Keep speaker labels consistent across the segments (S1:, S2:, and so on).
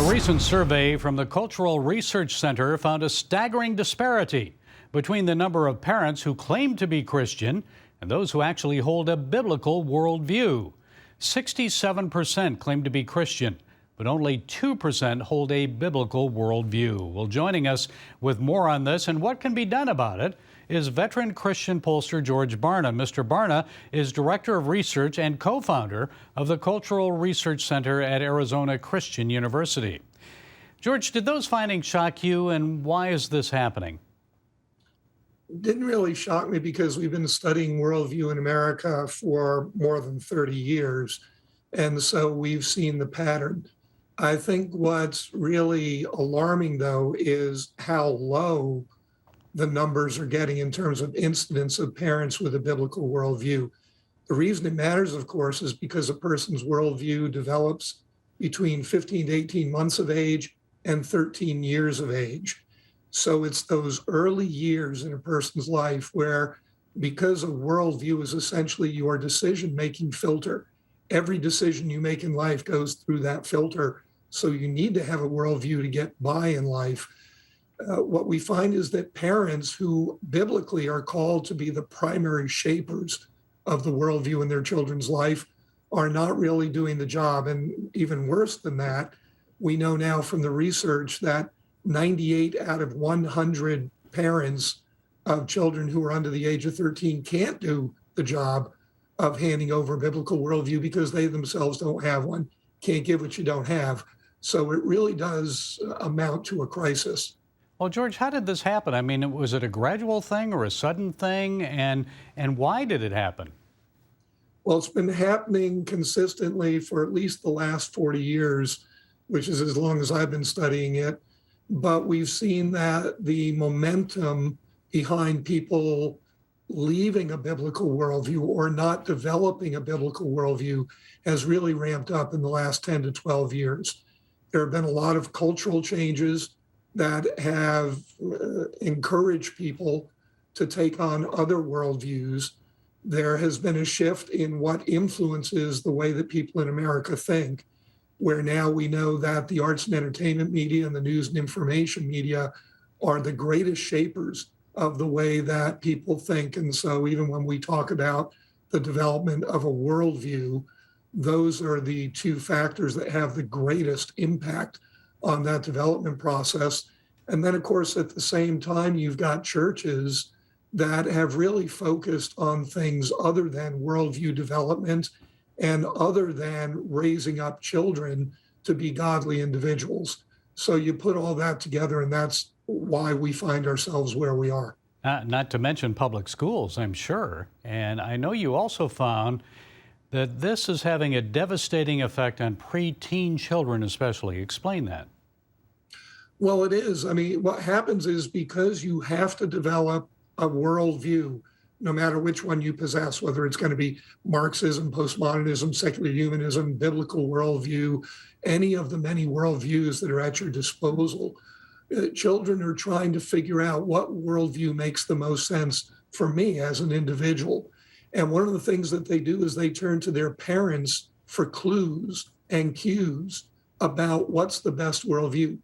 S1: A recent survey from the Cultural Research Center found a staggering disparity between the number of parents who claim to be Christian and those who actually hold a biblical worldview. 67% claim to be Christian, but only 2% hold a biblical worldview. Well, joining us with more on this and what can be done about it is veteran Christian pollster George Barna. Mr. Barna is Director of Research and co-founder of the Cultural Research Center at Arizona Christian University. George, did those findings shock you, and why is this happening?
S2: It didn't really shock me because we've been studying worldview in America for more than 30 years, and so we've seen the pattern. I think what's really alarming, though, is how low the numbers are getting in terms of incidence of parents with a biblical worldview. The reason it matters, of course, is because a person's worldview develops between 15 to 18 months of age and 13 years of age. So it's those early years in a person's life where, because a worldview is essentially your decision-making filter, every decision you make in life goes through that filter. So you need to have a worldview to get by in life. What we find is that parents who biblically are called to be the primary shapers of the worldview in their children's life are not really doing the job. And even worse than that, we know now from the research that 98 out of 100 parents of children who are under the age of 13 can't do the job of handing over a biblical worldview because they themselves don't have one, can't give what you don't have. So it really does amount to a crisis.
S1: Well, George, how did this happen? I mean, was it a gradual thing or a sudden thing? And why did it happen?
S2: Well, it's been happening consistently for at least the last 40 years, which is as long as I've been studying it. But we've seen that the momentum behind people leaving a biblical worldview or not developing a biblical worldview has really ramped up in the last 10 to 12 years. There have been a lot of cultural changes that have encouraged people to take on other worldviews. There has been a shift in what influences the way that people in America think, where now we know that the arts and entertainment media and the news and information media are the greatest shapers of the way that people think. And so even when we talk about the development of a worldview, those are the two factors that have the greatest impact on that development process. And then, of course, at the same time, you've got churches that have really focused on things other than worldview development and other than raising up children to be godly individuals. So you put all that together, and that's why we find ourselves where we are.
S1: Not to mention public schools, I'm sure. And I know you also found that this is having a devastating effect on preteen children especially. Explain that.
S2: Well, it is. I mean, what happens is because you have to develop a worldview, no matter which one you possess, whether it's going to be Marxism, postmodernism, secular humanism, biblical worldview, any of the many worldviews that are at your disposal, children are trying to figure out what worldview makes the most sense for me as an individual. And one of the things that they do is they turn to their parents for clues and cues about what's the best worldview.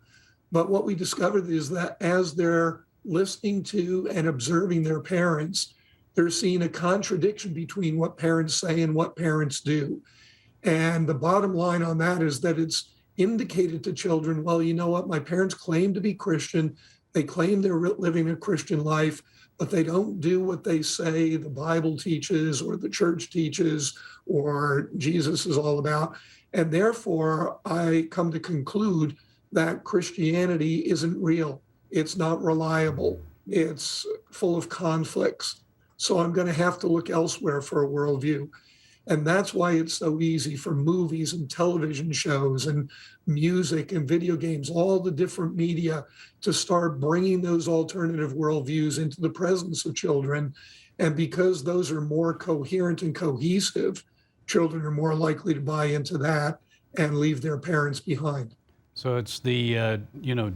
S2: But what we discovered is that as they're listening to and observing their parents, they're seeing a contradiction between what parents say and what parents do. And the bottom line on that is that it's indicated to children, well, you know what, my parents claim to be Christian, they claim they're living a Christian life, but they don't do what they say the Bible teaches or the church teaches or Jesus is all about. And therefore, I come to conclude that Christianity isn't real. It's not reliable. It's full of conflicts. So I'm going to have to look elsewhere for a worldview. And that's why it's so easy for movies and television shows and music and video games, all the different media, to start bringing those alternative worldviews into the presence of children. And because those are more coherent and cohesive, children are more likely to buy into that and leave their parents behind.
S1: So it's the,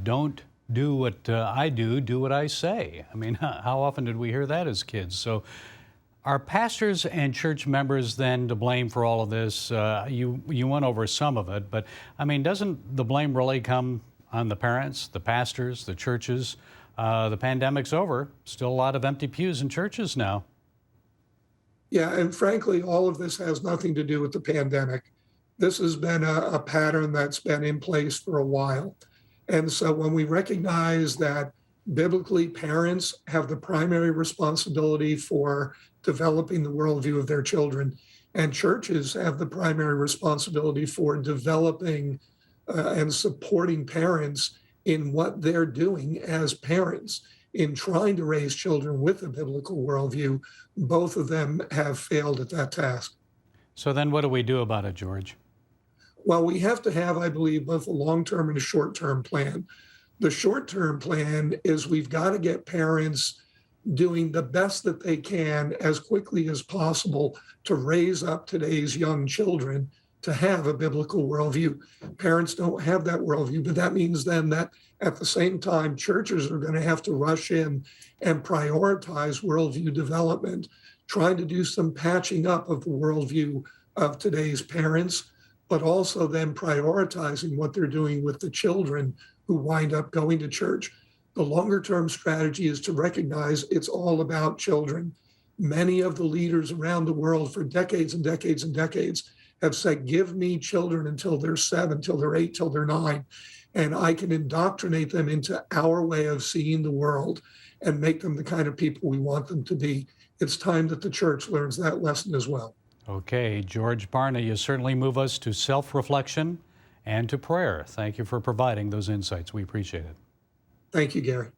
S1: don't do what I do, do what I say. I mean, how often did we hear that as kids? So Are pastors and church members then to blame for all of this? You went over some of it, but I mean, doesn't the blame really come on the parents, the pastors, the churches? The pandemic's over. Still a lot of empty pews in churches now.
S2: Yeah, and frankly, all of this has nothing to do with the pandemic. This has been a pattern that's been in place for a while. And so when we recognize that biblically parents have the primary responsibility for developing the worldview of their children, and churches have the primary responsibility for developing and supporting parents in what they're doing as parents in trying to raise children with a biblical worldview, both of them have failed at that task.
S1: So then what do we do about it, George?
S2: Well, we have to have, I believe, both a long-term and a short-term plan. The short-term plan is we've got to get parents doing the best that they can as quickly as possible to raise up today's young children to have a biblical worldview. Parents don't have that worldview, but that means then that at the same time, churches are going to have to rush in and prioritize worldview development, trying to do some patching up of the worldview of today's parents, but also then prioritizing what they're doing with the children who wind up going to church. The longer term strategy is to recognize it's all about children. Many of the leaders around the world for decades and decades and decades have said, give me children until they're 7, till they're 8, till they're 9, and I can indoctrinate them into our way of seeing the world and make them the kind of people we want them to be. It's time that the church learns that lesson as well.
S1: Okay, George Barna, you certainly move us to self-reflection and to prayer. Thank you for providing those insights. We appreciate it.
S2: Thank you, Gary.